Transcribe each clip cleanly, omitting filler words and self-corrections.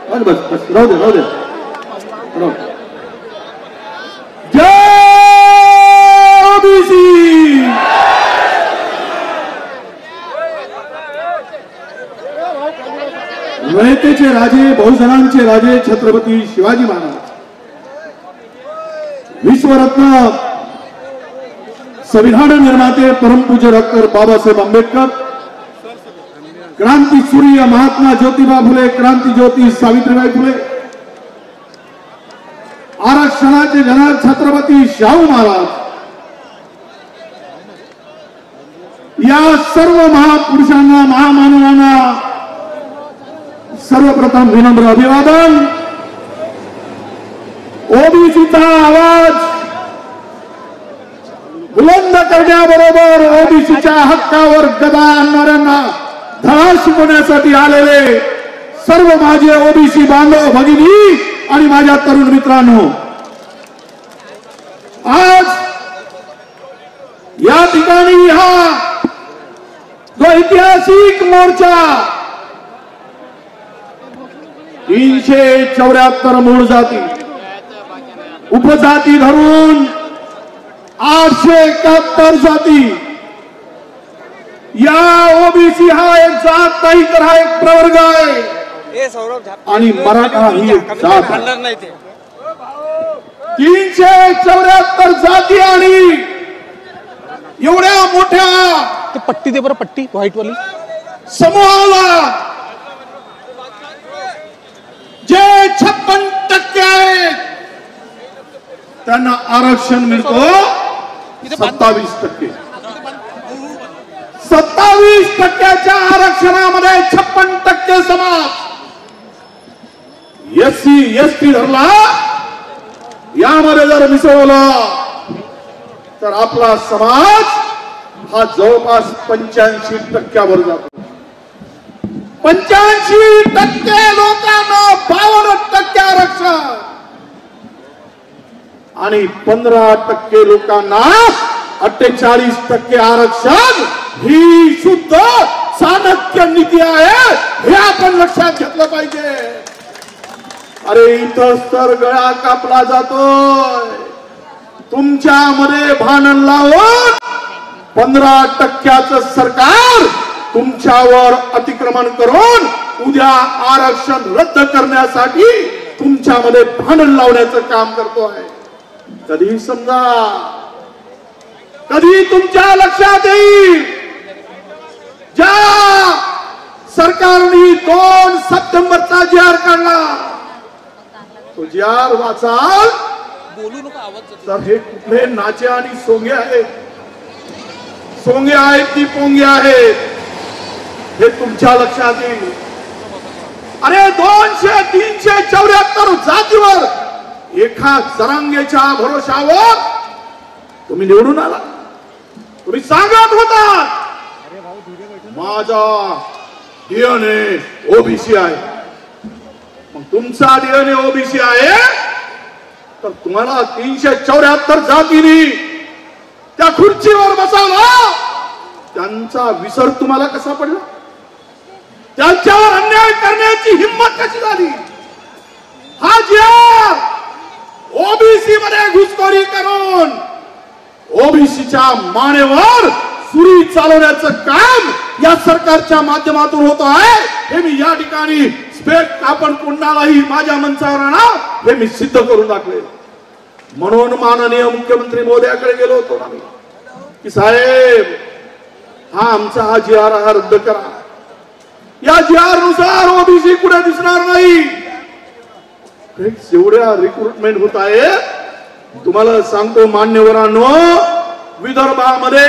बस बस राहू दे राहू दे. जय ओबीसी. रयतेचे राजे, बहुजनांचे राजे छत्रपती शिवाजी महाराज, विश्वरत्न संविधान निर्माते परमपूज्य डॉक्टर बाबासाहेब आंबेडकर, क्रांती सूर्य महात्मा ज्योतिबा फुले, क्रांती ज्योती सावित्रीबाई फुले, आरक्षणाचे जनक छत्रपती शाहू महाराज, या सर्व महापुरुषांना, महामानवांना सर्वप्रथम विनम्र अभिवादन. ओबीसीचा आवाज बुलंद करण्याबरोबर ओबीसीच्या हक्कावर गदा आणणाऱ्यांना धडा शिकवण्यासाठी आलेले सर्व माझे ओबीसी बांधव भगिनी आणि माझ्या तरुण मित्रांनो, आज या ठिकाणी हा जो ऐतिहासिक मोर्चा 374 मूळ जाती उपजाती धरून 871 जाती, या ओबीसी हा एक जात नाही तर हा एक प्रवर्ग आहे आणि मराठा ही एक जात आहे. 374 जाती आणि एवढ्या मोठ्या पट्टी दे बरं, पट्टी व्हाईट वाली समूहाला जे 56% आहेत त्यांना आरक्षण मिळतो 27%. 27%च्या आरक्षणामध्ये 56% समाज एससी एसटी धरला, यामध्ये जर मिसळला तर आपला समाज हा जवळपास 85% जातो. 85% लोकांना 52% आरक्षण आणि 15% लोकांना 48% आरक्षण. ही शुद्ध चाणक्य नीती आहे, हे आपण लक्षात घेतलं पाहिजे. अरे इथंच तर गळा कापला जातोय. तुमच्यामध्ये भांडण लावून 15%चं सरकार तुमच्यावर अतिक्रमण करून उद्या आरक्षण रद्द करण्यासाठी तुमच्यामध्ये भांडण लावण्याचं काम करतो आहे. कधी समजा, कधी तुमच्या लक्षात येईल ज्या सरकारने 2 सप्टेंबरचा जी.आर. काढला, तो जी.आर. वाचाल तर हे कुठले नाचे आणि सोंगे आहेत, सोंगे आहेत की पोंगे आहेत हे तुमच्या लक्षात येईल. अरे 200-374 जातीवर एका जरांगेच्या भरोशावर तुम्ही निवडून आला. तुम्ही सांगत होता माझा डीएनए ओबीसी आहे. मग तुमचा डीएनए ओबीसी आहे तर तुम्हाला 374 जातींनी त्या खुर्चीवर बसावला, त्यांचा विसर तुम्हाला कसा पडला? त्यांच्यावर अन्याय करण्याची हिंमत कशी झाली? हा जी.आर. ओबीसी मध्ये घुसखोरी करून ओबीसीच्या मानेवर सुरी चालवण्याचं काम या सरकारच्या माध्यमातून होत आहे. हे मी या ठिकाणी आपण कुणालाही माझ्या मंचावर आणा, हे मी सिद्ध करून दाखवेल. म्हणून माननीय मुख्यमंत्री महोदयाकडे गेलो होतो ना मी की साहेब हा आमचा हा जी.आर. रद्द करा. या जी.आर. नुसार ओबीसी कुठे दिसणार नाही. जेवढ्या रिक्रुटमेंट होत आहे तुम्हाला सांगतो मान्यवरांनो, विदर्भामध्ये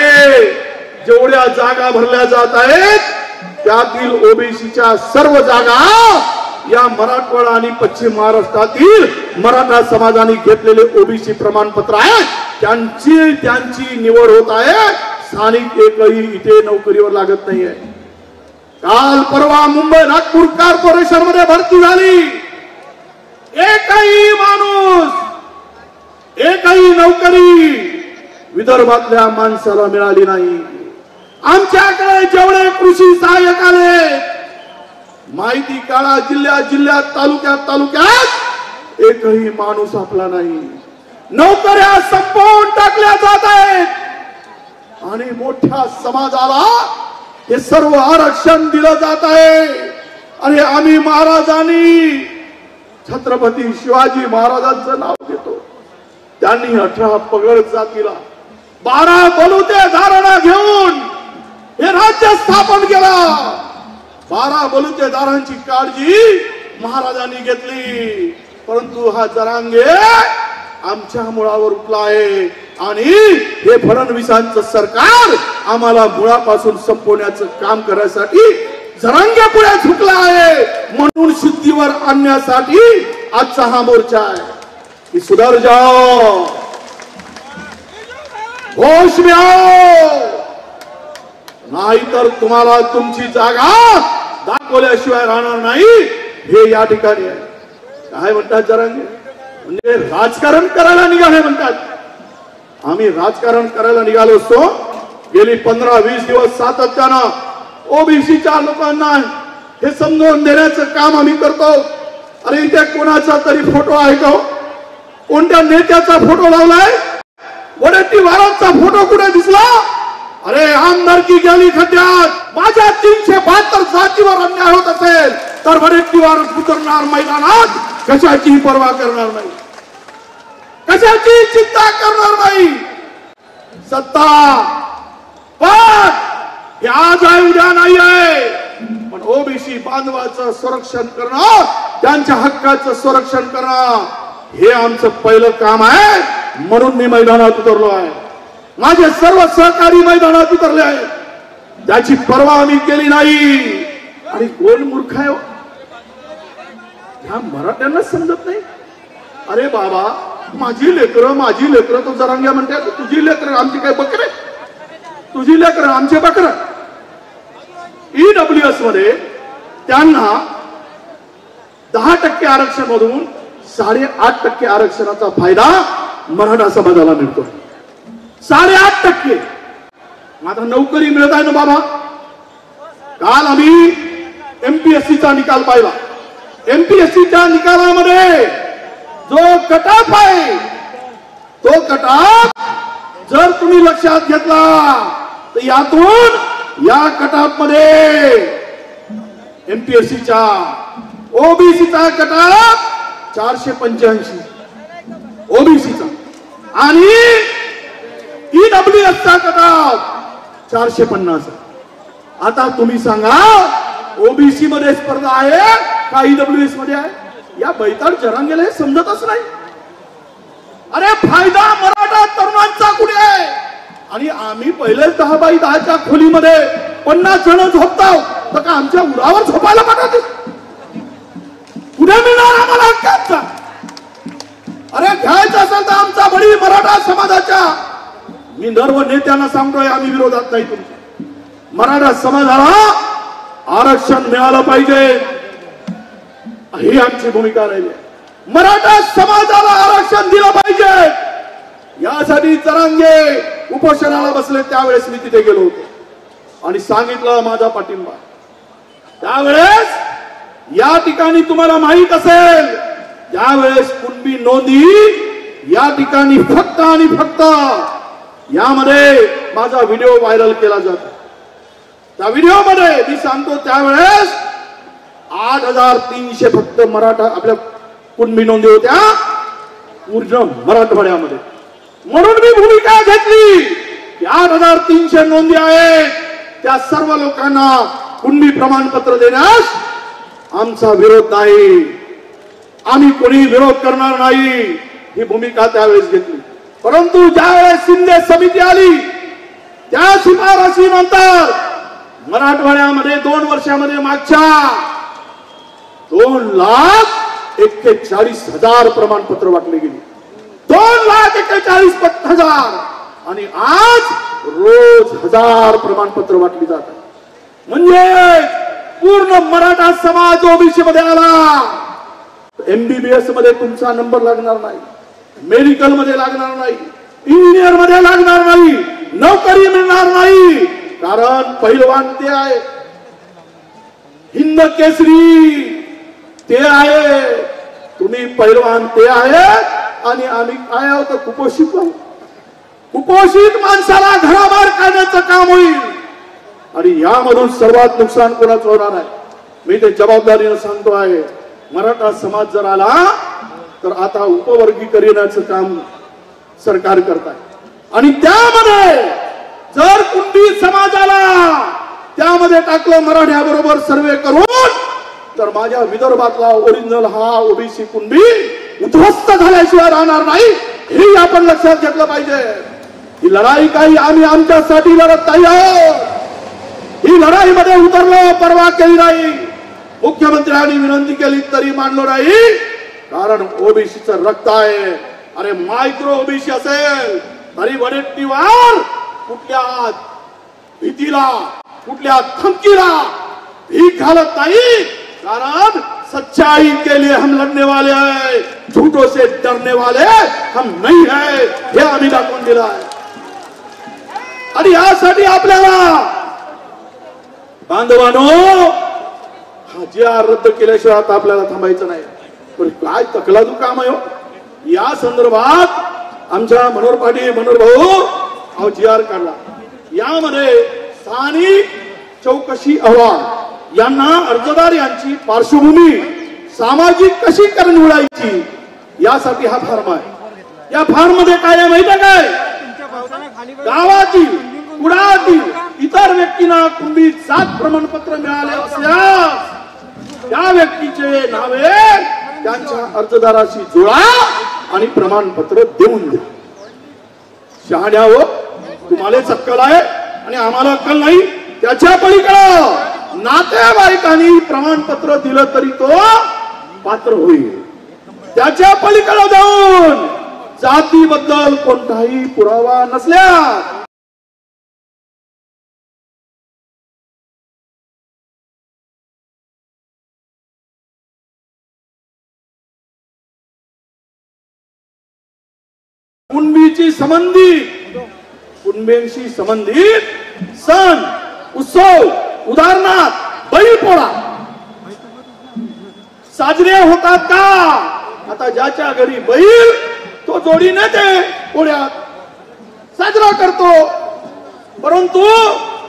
जेवढ्या जागा भरल्या जात आहेत त्यातील ओबीसीच्या सर्व जागा या मराठवाडा आणि पश्चिम महाराष्ट्रातील मराठा समाजाने घेतलेले ओबीसी प्रमाणपत्र आहेत त्यांची निवड होत आहे. स्थानिक एकही इथे नोकरीवर लागत नाहीये. काल परवा मुंबई नागपूर कॉर्पोरेशन मध्ये भरती झाली, एकही माणूस, एकही नोकरी विदर्भातल्या माणसाला मिळाली नाही. आमच्याकडे जेवढे कृषी सहाय्यक आले माहिती काळात जिल्ह्यात जिल्ह्यात तालुक्यात तालुक्यात एकही माणूस आपला नाही. नोकऱ्या संपवून टाकल्या जात आहेत आणि मोठ्या समाजाला हे सर्व आरक्षण दिलं जात आहे. आणि आम्ही महाराजांनी छत्रपती शिवाजी महाराजांचं नाव घेतो. त्यांनी 18 पगड जातीला 12 बलुते धारणा घेऊन हे राज्य स्थापन केलं. 12 बलुतेदारांची काळजी महाराजांनी घेतली. परंतु हा जरांगे आमच्या मुळावर उठला आहे आणि हे फडणवीसांचं सरकार आम्हाला मुळापासून संपवण्याचं काम करण्यासाठी जरांगे पुढे झुकला आहे. म्हणून शुद्धीवर आणण्यासाठी आजचा हा मोर्चा आहे की सुधर जाओ, होश में आओ, नाहीतर तुम्हाला तुमची जागा दाखवल्याशिवाय राहणार नाही. हे या ठिकाणी आहे. काय म्हणतात जरांगे? म्हणजे राजकारण करायला निघाले म्हणतात. आम्ही राजकारण करायला निघालो असतो. गेली 15-20 दिवस सातत्यानं ओबीसीच्या लोकांना हे समजून देण्याचं काम आम्ही करतो. अरे इथे कोणाचा तरी फोटो आहे का? कोणत्या नेत्याचा फोटो लावलाय? वडेट्टीवारांचा फोटो कुठे दिसला? अरे आमदारकी गेली खड्ड्यात. माझ्या 372 जातीवर अन्याय होत असेल तर वडेट्टीवार उतरणार मैदानात, कशाची पर्वा करणार नाही, कशाची चिंता करणार नाही. सत्ता पण आज आहे उद्या नाही आहे. पण ओबीसी बांधवाचं संरक्षण करणं, त्यांच्या हक्काचं संरक्षण करणं हे आमचं पहिलं काम आहे. म्हणून मी मैदानात उतरलो आहे. माझे सर्व सहकारी मैदानात उतरले आहेत. त्याची पर्वा आम्ही केली नाही. आणि कोण मूर्ख आहे? ह्या मराठ्यांना समजत नाही. अरे बाबा, माझी लेकरं तो जरांगे म्हणतात. तुझी लेकरं आमची काय बकरे? तुझी लेकरं आमचे बकरं. ईडब्ल्यूएस मध्ये त्यांना 10% आरक्षण मधून 8.5% आरक्षणाचा फायदा मराठा समाजाला मिळतो. 8.5%. आता नोकरी मिळत आहे ना बाबा. काल आम्ही एमपीएससीचा निकाल पाहिला. एमपीएससीच्या निकालामध्ये जो कटऑफ आहे तो कटऑफ जर तुम्ही लक्षात घेतला तर यातून या कटऑफ मध्ये एमपीएससीचा ओबीसीचा कटऑफ 485 ओबीसीचा आणि ईडब्ल्यूएसचा कटऑफ 450. आता तुम्ही सांगा ओबीसी मध्ये स्पर्धा आहे का ईडब्ल्यूएस मध्ये आहे? या बैताड जरांगेला हे समजतच नाही. अरे फायदा मराठा तरुणांचा कुठे आहे? आणि आम्ही पहिलेच 10x10च्या खोलीमध्ये 50 जण झोपतो तर का आमच्या उरावर झोपायला पाठवते? कुठे मिळणार आम्हाला हक्काचा? अरे घ्यायचं असेल तर आमचा बळी मराठा समाजाच्या. मी सर्व नेत्यांना सांगतोय आम्ही विरोधात नाही. तुमच्या मराठा समाजाला आरक्षण मिळालं पाहिजे ही आमची भूमिका राहिली. मराठा समाजाला आरक्षण दिलं पाहिजे यासाठी जरांगे उपोषणाला बसले. त्यावेळेस मी तिथे गेलो होतो आणि सांगितलं माझा पाठिंबा. त्यावेळेस या ठिकाणी तुम्हाला माहित असेल त्यावेळेस कुणबी नोंदी या ठिकाणी फक्त आणि फक्त यामध्ये माझा व्हिडिओ व्हायरल केला जातो. त्या व्हिडिओ मध्ये मी सांगतो त्यावेळेस 8,300 फक्त मराठा आपल्या कुणबी नोंदी होत्या पूर्ण मराठवाड्यामध्ये. म्हणून मी भूमिका घेतली की 8,300 नोंदी आहेत त्या सर्व लोकांना कुणबी प्रमाणपत्र देण्यास आमचा विरोध नाही. आम्ही कोणी विरोध करणार नाही ही भूमिका त्यावेळेस घेतली. परंतु ज्यावेळेस शिंदे समिती आली त्या शिफारसीनंतर मराठवाड्यामध्ये 2 वर्षामध्ये मागच्या 2,41,000 प्रमाणपत्र वाटले गेली. 2,41,000 आणि आज रोज 1000 प्रमाणपत्र वाटली जातात. म्हणजे पूर्ण मराठा समाज ओबीसी मध्ये आला. एमबीबीएस मध्ये तुमचा नंबर लागणार नाही, मेडिकल मध्ये लागणार नाही, इंजिनियर मध्ये लागणार नाही, नोकरी मिळणार नाही. कारण पहिलवान ते आहे, हिंद केसरी ते आहे, तुम्ही पैलवान ते आहेत आणि आम्ही काय आहोत कुपोषित आहोत. कुपोषित माणसाला घराबाहेर काढण्याचं काम होईल आणि यामधून सर्वात नुकसान कोणाचं होणार आहे. मी ते जबाबदारीने सांगतो आहे. मराठा समाज जर आला तर आता उपवर्गीकरणाचं काम सरकार करत आहे आणि त्यामध्ये जर कुणबी समाजाला त्यामध्ये टाकलं मराठ्याबरोबर सर्वे करून तर माझ्या विदर्भातला ओरिजिनल हा ओबीसी कुणबी उद्ध्वस्त झाल्याशिवाय राहणार नाही. हे आपण लक्षात घेतलं पाहिजे. ही लढाई काही आम्ही आमच्यासाठी लढत नाही आहोत. ही लढाईमध्ये उतरलो परवा केली नाही. मुख्यमंत्र्यांनी विनंती केली तरी मानलो नाही, कारण ओबीसीचं रक्त आहे. अरे मायक्रो ओबीसी असेल तरी वडेट्टीवार कुठल्या भीतीला कुठल्या धमकीला भीक घालत नाही, कारण सच्चाई के लिए हम लड़ने वाले हैं, झूठों से डरने वाले हम नहीं है. हे आम्ही दाखवून दिलं आहे. आणि यासाठी आपल्याला बांधवांनो हा जी रद्द केल्याशिवाय आता आपल्याला थांबायचं नाही. पण काय तकलादू काम आहे. या संदर्भात आमच्या मनोहर पाटील मनोहर भाऊ जी आर काढला. यामध्ये स्थानिक चौकशी अहवाल यांना अर्जदार यांची पार्श्वभूमी सामाजिक कशी निवडायची यासाठी हा फॉर्म आहे. या फॉर्म मध्ये काय आहे माहिती आहे काय? गावातील कुडातील इतर व्यक्तींना कुणबी जात प्रमाणपत्र मिळाले असल्यास त्या व्यक्तीचे नावे त्यांच्या अर्जदाराशी जोडा आणि प्रमाणपत्र देऊन द्या. शहाण्यावर तुम्हाला अक्कल आहे आणि आम्हाला अक्कल नाही. त्याच्या पलीकडे नातेवाईकांनी प्रमाणपत्र दिलं तरी तो पात्र होईल. त्याच्या पलीकडे जाऊन जातीबद्दल कोणताही पुरावा नसल्यास कुणबींशी संबंधित सण उत्सव उदाहरणार्थ बैलपोळा साजरे होतात का? आता ज्याच्या घरी बैल तो जोडीने ते पोळ्यात साजरा करतो. परंतु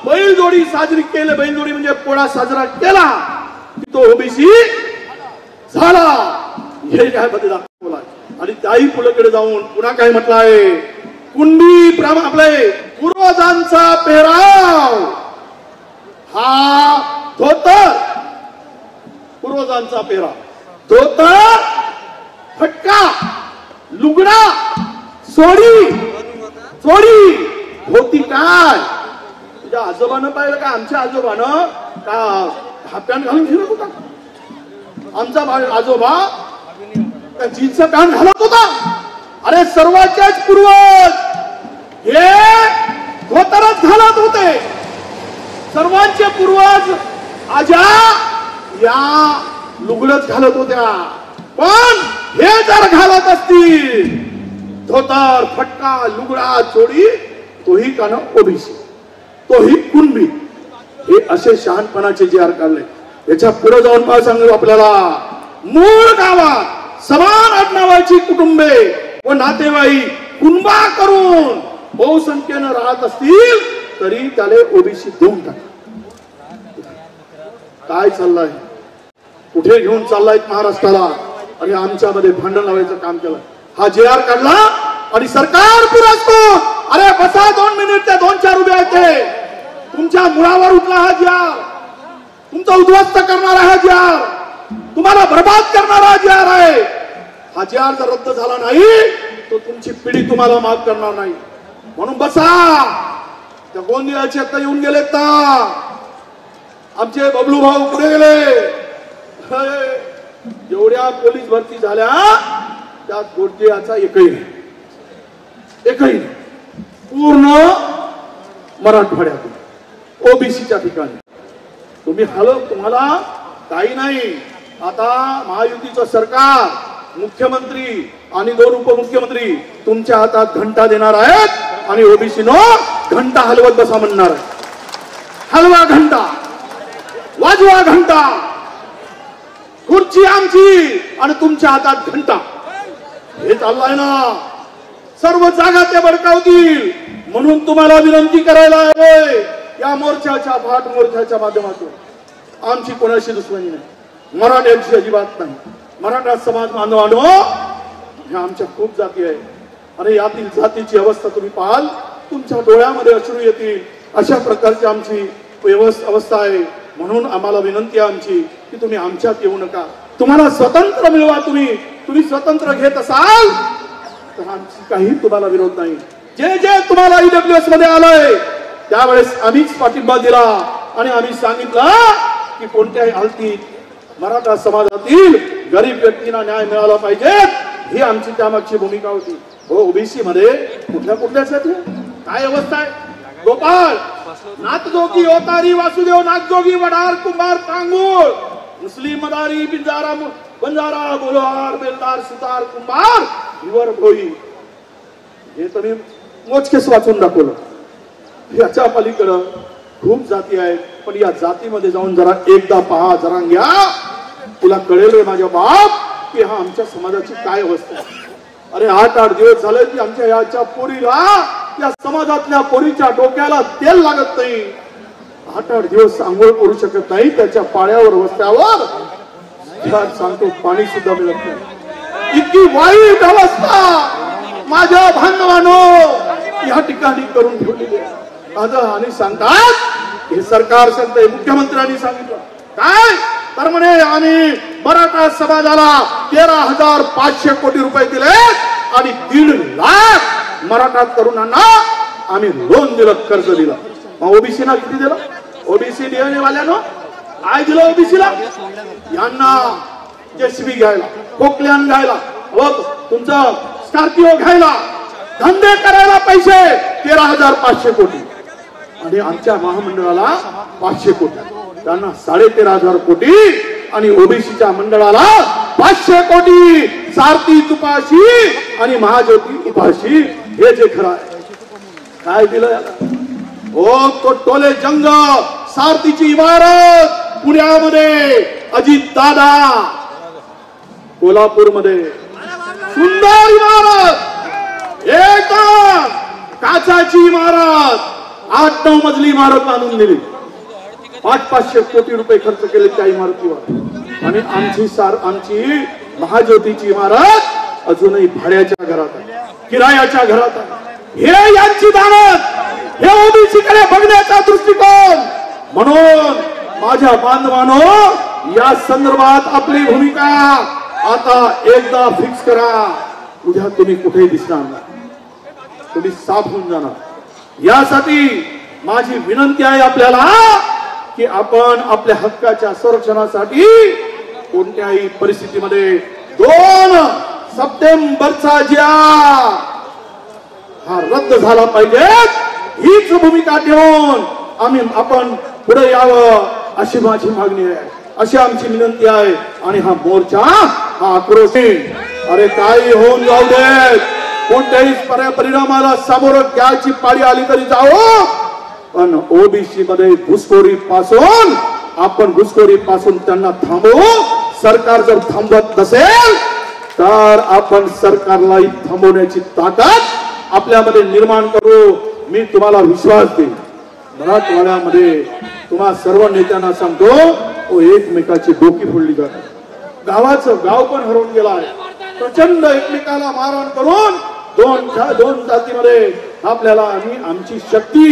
बैलजोडी साजरी केली, बैलजोडी म्हणजे पोळा साजरा केला की तो ओबीसी झाला. हे यामध्ये दाखवला. आणि त्याही पुढे जाऊन पुन्हा काय म्हटलं आहे? कुणबी आपले पूर्वजांचा पेहराव हा धोतर, पूर्वजांचा पेहराव धोतर, फटका, लुगडा, सोडी होती काय? तुझ्या आजोबानं पाहिलं का? आमच्या आजोबानं का हाफ पॅन्ट घालून फिरत होता? आमचा आजोबा जीन्स पॅन्ट घालत होता. अरे सर्वांच्याच पूर्वज हे धोतरच घालत होते. सर्वांचे पूर्वज आजा या लुगडच घालत होत्या. पण हे जर घालत असतील धोतर, फटका, लुगडा, चोडी, तोही का ना ओबीसी, तोही कुणबी. हे असे शहाणपणाचे जे आर काढले. याच्या पुढे जाऊन काय सांगू आपल्याला? मूळ गावात समान आडनावाची कुटुंबे व नातेवाईक कुणबा करून बहुसंख्येनं राहत असतील तरी त्याला ओबीसी देऊन टाका. काय चाललंय? कुठे घेऊन चाललाय महाराष्ट्राला? आणि आमच्यामध्ये भांडण लावायचं काम केलं. हा जे आर काढला आणि सरकार पुरस्कृत. अरे बसा 2 मिनिट, त्या 2-4 उभे आहेत. तुमच्या मुळावर उठला हा जे आर. तुमचा उद्ध्वस्त करणारा हा जे आर, तुम्हाला बर्बाद करणारा जे आर आहे. हा जे आर जर रद्द झाला नाही तो तुमची पिढी तुम्हाला माफ करणार नाही. म्हणून बसा. त्या गोंदियाचे आता येऊन गेलेत ना, आमचे बबलू भाऊ पुढे गेले. जेवढ्या पोलीस भरती झाल्या त्यात गोंदियाचा एकही नाही. पूर्ण मराठवाड्यातून ओबीसीच्या ठिकाणी तुम्ही तुम्हाला काही नाही. आता महायुतीचं सरकार, मुख्यमंत्री आणि 2 उपमुख्यमंत्री तुमच्या हातात घंटा देणार आहेत आणि ओबीसीनो घंटा हलवत बसा म्हणणार आहे. हलवा घंटा, वाजवा घंटा. खुर्ची आमची आणि तुमच्या हातात घंटा. हे चाललंय ना. सर्व जागा ते भडकावतील. म्हणून तुम्हाला विनंती करायला हवी या मोर्चाच्या भाट मोर्चाच्या माध्यमातून आमची कोणाशी दुश्मनी नाही, मराठ्यांची अजिबात नाही. मराठा समाज बांधवांनो, ह्या आमच्या खूप जाती आहे आणि यातील जातीची अवस्था तुम्ही पाहाल तुमच्या डोळ्यामध्ये अश्रू येतील. अशा प्रकारची आमची अवस्था आहे. म्हणून आम्हाला विनंती आहे आमची की तुम्ही आमच्यात येऊ नका. तुम्हाला स्वतंत्र मिळवा. तुम्ही स्वतंत्र घेत असाल तर आमची काही तुम्हाला विरोध नाही. जे जे तुम्हाला ईडब्ल्यूएस मध्ये आलंय त्यावेळेस आम्हीच पाठिंबा दिला आणि आम्ही सांगितलं की कोणत्याही हालतीत मराठा समाजातील गरीब व्यक्तींना न्याय मिळाला पाहिजे. ही आमची त्यामागची भूमिका होती. हो, ओबीसी मध्ये कुठल्या काय अवस्था आहे. गोपाळ, नाथजोगी, ओतारी, वासुदेव, नागजोगी, वडार, कुंभार, पांगुळ, मुस्लिम, मदारी, बंजारा, बोलहार, बेलदार, सुतार, कुंभार, हिवर, भोई. हे तुम्ही मोजकेच वाचून दाखवलं. याच्या पलीकडं खूप जाती आहेत. पण या जातीमध्ये जाऊन जरा एकदा पहा, जरा घ्या, तुला कळेल रे माझ्या बाप की हा आमच्या समाजाची काय अवस्था आहे. अरे 8-8 दिवस झाले की आमच्या याच्या पोरीला, या समाजातल्या पोरीच्या डोक्याला तेल लागत नाही. 8-8 दिवस आंघोळ करू शकत नाही. त्याच्या पाळ्यावर वस्त्यावर सांगतो पाणी सुद्धा मिळत नाही. इतकी वाईट अवस्था माझ्या बांधवांनो या ठिकाणी करून ठेवलेली आहे. आणि सांगतात हे सरकार सांगतंय, मुख्यमंत्र्यांनी सांगितलं काय तर म्हणे आम्ही मराठा समाजाला 13,500 कोटी रुपये दिले आणि 1.5 लाख मराठा तरुणांना आम्ही लोन दिलं, कर्ज दिलं. मग ओबीसीला किती दिलं? ओबीसी डीएनए वाल्यानं काय दिलं ओबीसीला? यांना जेसीबी घ्यायला, पोकल्यान घ्यायला, तुमचं स्कॉर्पिओ घ्यायला, धंदे करायला पैसे 13,500 कोटी आणि आमच्या महामंडळाला 500 कोटी. त्यांना 13,500 कोटी आणि ओबीसीच्या मंडळाला 500 कोटी. सारथी तुपाशी आणि महाज्योती तुपाशी. हे जे खरं आहे. काय दिलं याला? ओ तो टोले जंग, सारथीची इमारत पुण्यामध्ये, अजित दादा कोल्हापूरमध्ये सुंदर इमारत, एकदम काचाची इमारत, 8-9 मजली इमारत बांधून दिली. 500 कोटी रुपये खर्च केले त्या इमारतीवर. आणि आमची महाज्योतीची इमारत अजूनही भाड्याच्या घरात आहे, किरायाच्या घरात आहे. हे यांची दानत, हे ओबीसी कडे बघण्याचा दृष्टिकोन. म्हणून माझ्या बांधवांनो या संदर्भात आपली भूमिका आता एकदा फिक्स करा. उद्या तुम्ही कुठेही दिसणार नाही, तुम्ही साफ होऊन जाणार. यासाठी माझी विनंती आहे आपल्याला की आपण आपल्या हक्काच्या संरक्षणासाठी कोणत्याही परिस्थितीमध्ये 2 सप्टेंबरचा ज्या हा रद्द झाला पाहिजे, हीच भूमिका ठेवून आपण पुढे यावं अशी माझी मागणी आहे, अशी आमची विनंती आहे. आणि हा मोर्चा, हा आक्रोश, अरे काही होऊन जाऊ दे, कोणत्याही परिणामाला सामोरं घ्यायची पाळी आली तरी जाओ. पण ओबीसी मध्ये घुसखोरी पासून त्यांना थांबवू. सरकार जर थांबवत नसेल तर आपण सरकारलाही थांबवण्याची ताकद आपल्यामध्ये निर्माण करू. मी तुम्हाला विश्वास देईन. मराठवाड्यामध्ये तुम्हा सर्व नेत्यांना सांगतो, एकमेकाची डोकी फोडली जाते. गाव पण हरवून गेला आहे. प्रचंड एकमेकाला मारहाण करून दोन जातीमध्ये आपल्याला आमची शक्ती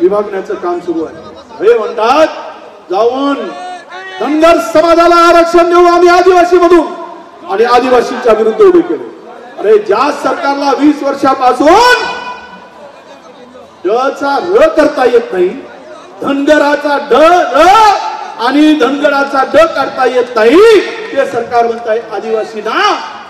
विभागण्याचं काम सुरू आहे. हे म्हणतात जाऊन धनगर समाजाला आरक्षण देऊ आम्ही आदिवासी मधून आणि आदिवासींच्या विरुद्ध उभे केले. अरे ज्या सरकारला 20 वर्षापासून चा र करता येत नाही, धनगराचा ड आणि धनगराचा ड करता येत नाही, ते सरकार म्हणत आहे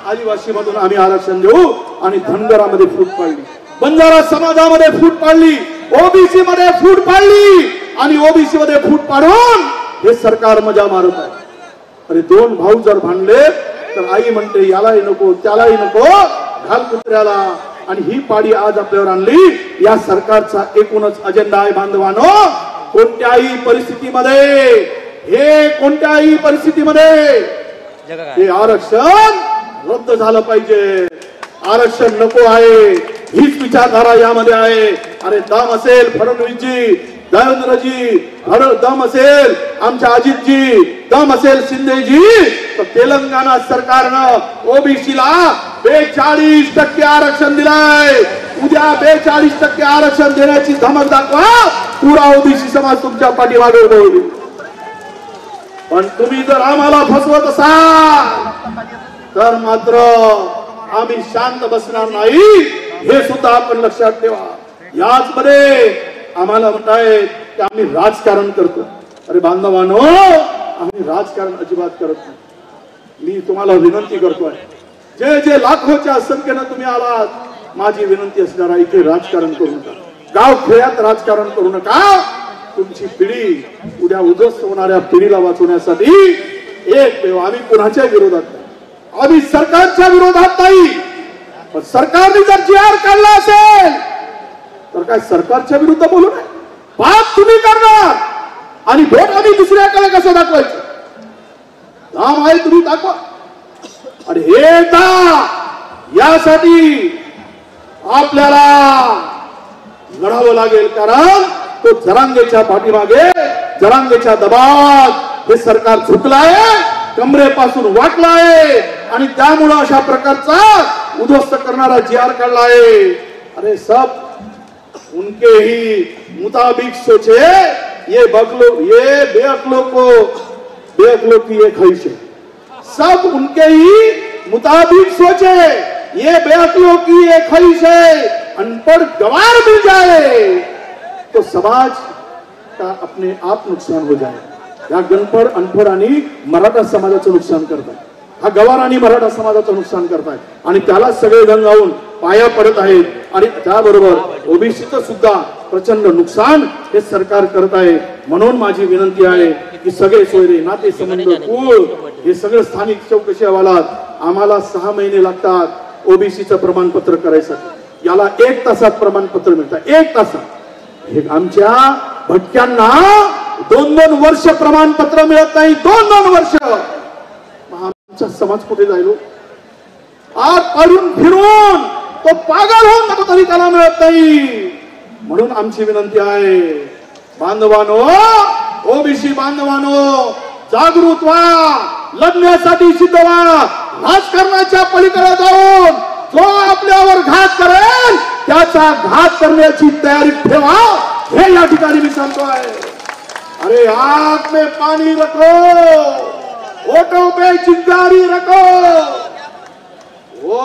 आदिवासी मधून आम्ही आरक्षण देऊ. आणि धनगरामध्ये फूट पाडली, बंजारा समाजामध्ये फूट पाडली, ओबीसी मध्ये फूट पाडली आणि ओबीसी मध्ये फूट पाडून हे सरकार मजा मारत आहे. अरे 2 भाऊ जर भांडले तर आई म्हणते यालाही नको त्यालाही नको, घाल कुत्र्याला. आणि ही पाडी आज आपल्यावर आणली. या सरकारचा एकूणच अजेंडा आहे बांधवांनो, कोणत्याही परिस्थितीमध्ये हे आरक्षण रद्द झालं पाहिजे. आरक्षण नको आहे हीच विचारधारा यामध्ये आहे. अरे दम असेल फडणवीसजी, देवेंद्रजी, दम असेल आमच्या अजितजी, दम असेल शिंदेजी, तर तेलंगणा सरकारनं ओबीसीला 42% आरक्षण दिलाय. उद्या 42% आरक्षण देण्याची धमक दाखवा, पुरा ओबीसी समाज तुमच्या पाठीमागे उभा होईल. पण तुम्ही जर आम्हाला फसवत असाल तर मात्र आम्ही शांत बसणार नाही, हे सुद्धा आपण लक्षात ठेवा. याच मध्ये आम्हाला म्हणतायत की आम्ही राजकारण करतो. अरे बांधवांनो, आम्ही राजकारण अजिबात करत नाही. मी तुम्हाला विनंती करतोय, जे जे लाखोच्या संख्येनं तुम्ही आलात, माझी विनंती असणार आहे की राजकारण करू नका, गाव खेड्यात राजकारण करू नका. तुमची पिढी, उद्या उद्ध्वस्त होणाऱ्या पिढीला वाचवण्यासाठी एक वेळ आम्ही कुणाच्या विरोधात नाही, आम्ही सरकारच्या विरोधात नाही. पण सरकारने जर जी.आर. काढला असेल तर काय सरकारच्या विरुद्ध बोलू नये. पाप तुम्ही करणार आणि भोट आम्ही दुसऱ्याकडे कसं दाखवायचं, काम आहे तुम्ही दाखवा. आणि हे यासाठी आपल्याला लढावं लागेल, कारण तो जरांगेच्या पाठीमागे, जरांगेच्या दबावात हे सरकार झुकलाय, कमरेपासून वाटलाय आणि त्यामुळे अशा प्रकारचा उद्ध्वस्त करणारा जी.आर. काढलाय. अरे सब उनके ही मुताबिक सोचे, ये बेअक्लों की ये ख्वाहिश है. सब उनके ही मुताबिक सोचे, ये बेअक्लों की ये ख्वाहिश है. अनपढ़ गवार मिल जाए तो समाज का अपने आप नुकसान हो जाए. या गणपड अनपढ आणि मराठा समाजाचं नुकसान करतात, हा गवार आणि मराठा समाजाचं नुकसान करतायत आणि त्याला सगळे गंगावून पाया पडत आहेत. आणि त्याबरोबर ओबीसीचं सुद्धा प्रचंड नुकसान हे सरकार करत आहे. म्हणून माझी विनंती आहे की सगळे सोयरे, नाते संबंध, कुळ हे सगळं स्थानिक चौकशी अहवालात आम्हाला 6 महिने लागतात ओबीसीचं प्रमाणपत्र करायसाठी. याला 1 तासात प्रमाणपत्र मिळतं, 1 तासात. हे आमच्या भटक्यांना 2-2 वर्ष प्रमाणपत्र मिळत नाही, 2-2 वर्ष. आमचा समाज कुठे जाईल? आत पाडून फिरून तो पागल होऊन जातो तरी त्याला मिळत नाही. म्हणून आमची विनंती आहे, बांधवानो, ओबीसी बांधवानो, जागृत व्हा, लढण्यासाठी सिद्ध व्हा. राजकारणाच्या पलीकडे जाऊन जो आपल्यावर घात करेल त्याचा घात करण्याची तयारी ठेवा, हे या ठिकाणी मी सांगतोय. अरे आग में पानी रखो, होठों पे चिंगारी रखो. वो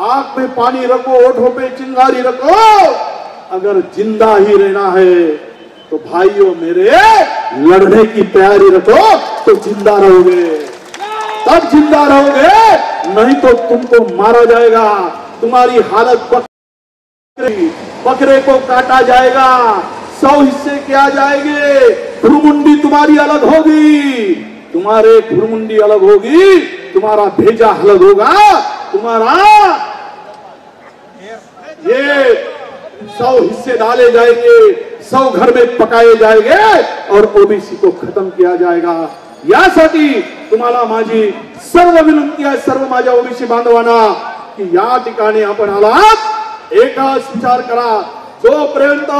आग में पानी रखो, होठों पे चिंगारी रखो. अगर जिंदा ही रहना है तो भाइयों मेरे, लड़ने की तैयारी रखो तो जिंदा रहोगे, तब जिंदा रहोगे. नहीं तो तुमको मारा जाएगा, तुम्हारी हालत बकरे को काटा जाएगा, 100 हिस्से किया जाएंगे. खुरमुंडी तुम्हारी अलग होगी, तुम्हारे खुरमुंडी अलग होगी, तुम्हारा भेजा अलग होगा, तुम्हारा ये 100 हिस्से डाले जाएंगे, 100 घर में पकाए जाएंगे और ओबीसी को खत्म किया जाएगा. यासाठी तुम्हाला माझी सर्व विनंती आहे, सर्व माझ्या ओबीसी बांधवांना, की या ठिकाणी आपण आलात, एकच विचार करा. जोपर्यंत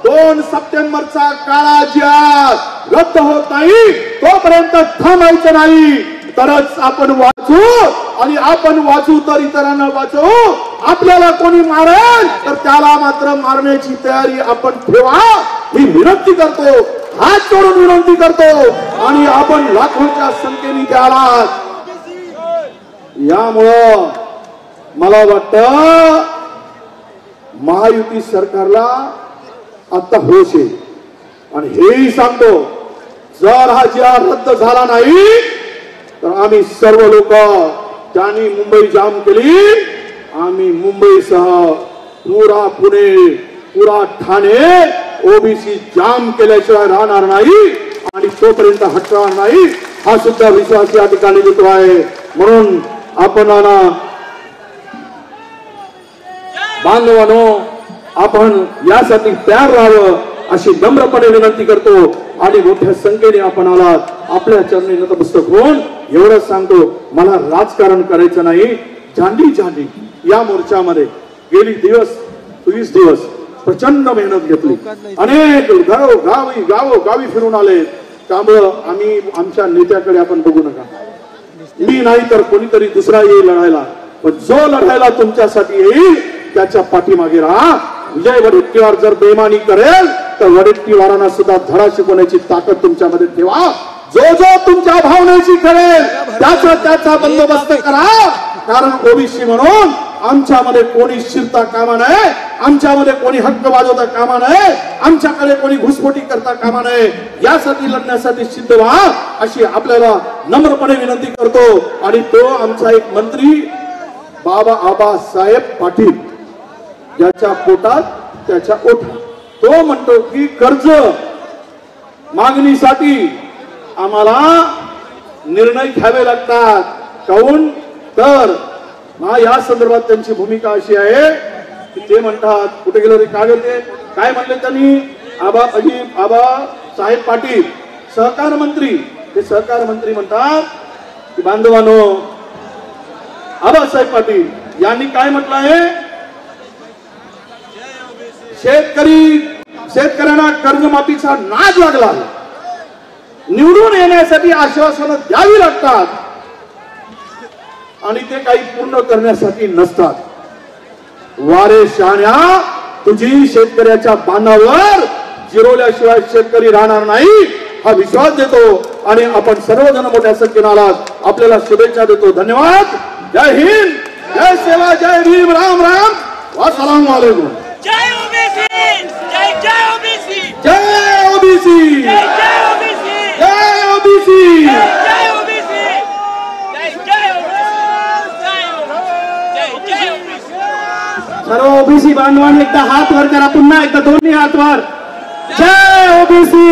2 सप्टेंबरचा काळा जी.आर. रद्द होत नाही तोपर्यंत थांबायचं नाही. तरच आपण वाचू, आणि आपण वाचू तर इतरांना वाचवू. आपल्याला कोणी मारेल तर त्याला मात्र मारण्याची तयारी आपण ठेवा, ही विनंती करतो, हात जोडून विनंती करतो. आणि आपण लाखोच्या संख्येने द्याला. यामुळं मला वाटतं महायुती सरकारला आता होश आहे. आणि हेही सांगतो, जर हा जी.आर. रद्द झाला नाही तर आम्ही सर्व लोक, ज्यांनी मुंबई जाम केली, आम्ही मुंबईसह पुरा पुणे, पुरा ठाणे ओबीसी जाम केल्याशिवाय राहणार नाही आणि तोपर्यंत हटणार नाही, हा सुद्धा विश्वास या ठिकाणी देतो आहे. म्हणून आपण बांधवांनो, आपण यासाठी तयार राहावं अशी नम्रपणे विनंती करतो. आणि मोठ्या संख्येने आपण आलात. आपल्या चरणी नतमस्तक होऊन एवढंच सांगतो, मला राजकारण करायचं नाही. झांडी झांडी या मोर्चामध्ये गेली 20 दिवस प्रचंड मेहनत घेतली. अनेक गावी फिरून आले. त्यामुळं आम्ही आमच्या नेत्याकडे आपण बघू नका. मी नाही तर कोणीतरी दुसरा येईल लढायला, पण जो लढायला तुमच्यासाठी येईल त्याच्या पाठीमागे राहा. विजय वडेट्टीवार जर बेमानी करेल तर वडेट्टीवारांना सुद्धा धडा शिकवण्याची ताकद तुमच्यामध्ये ठेवा. जो तुमच्या भावनेची करेल त्याचा बंदोबस्त करा. कारण ओबीसी म्हणून आमच्यामध्ये कोणी शिरता कामा नये, आमच्यामध्ये कोणी हक्क वाजवता कामा नये, आमच्याकडे कोणी घुसखोटी करता कामा नये. यासाठी लढण्यासाठी सिद्ध व्हा अशी आपल्याला नम्रपणे विनंती करतो. आणि तो आमचा एक मंत्री आबासाहेब पाटील, ज्याच्या पोटात त्याच्या ओठात, तो म्हणतो की कर्ज मागणीसाठी आम्हाला निर्णय घ्यावे लागतात. काऊन तर या संदर्भात त्यांची भूमिका अशी आहे की ते म्हणतात, कुठे गेलो रे काय होते, काय म्हणले त्यांनी, आबासाहेब पाटील सहकार मंत्री, ते सहकार मंत्री म्हणतात की बांधवांनो, आबासाहेब पाटील यांनी काय म्हटलं आहे, शेतकऱ्यांना कर्जमाफीचा नाद लागला, निवडून येण्यासाठी आश्वासनं द्यावी लागतात आणि ते काही पूर्ण करण्यासाठी नसतात. वारे शहाण्या, तुझी शेतकऱ्याच्या बांधावर जिरवल्याशिवाय शेतकरी राहणार नाही हा विश्वास देतो. आणि आपण सर्वजण मोठ्या संख्येने आलात, आपल्याला शुभेच्छा देतो. धन्यवाद. जय हिंद, जय सेवा, जय भीम, राम राम, अस्सलाम वालेकुम. जय ओबीसी, जय जय ओबीसी, जय ओबीसी, जय जय ओबीसी, जय ओबीसी, जय ओबीसी, जय जय ओबीसी. सर्व ओबीसी बांधवांनी एकदा हात वर करा, पुन्हा एकदा दोन्ही हात वर. जय ओबीसी.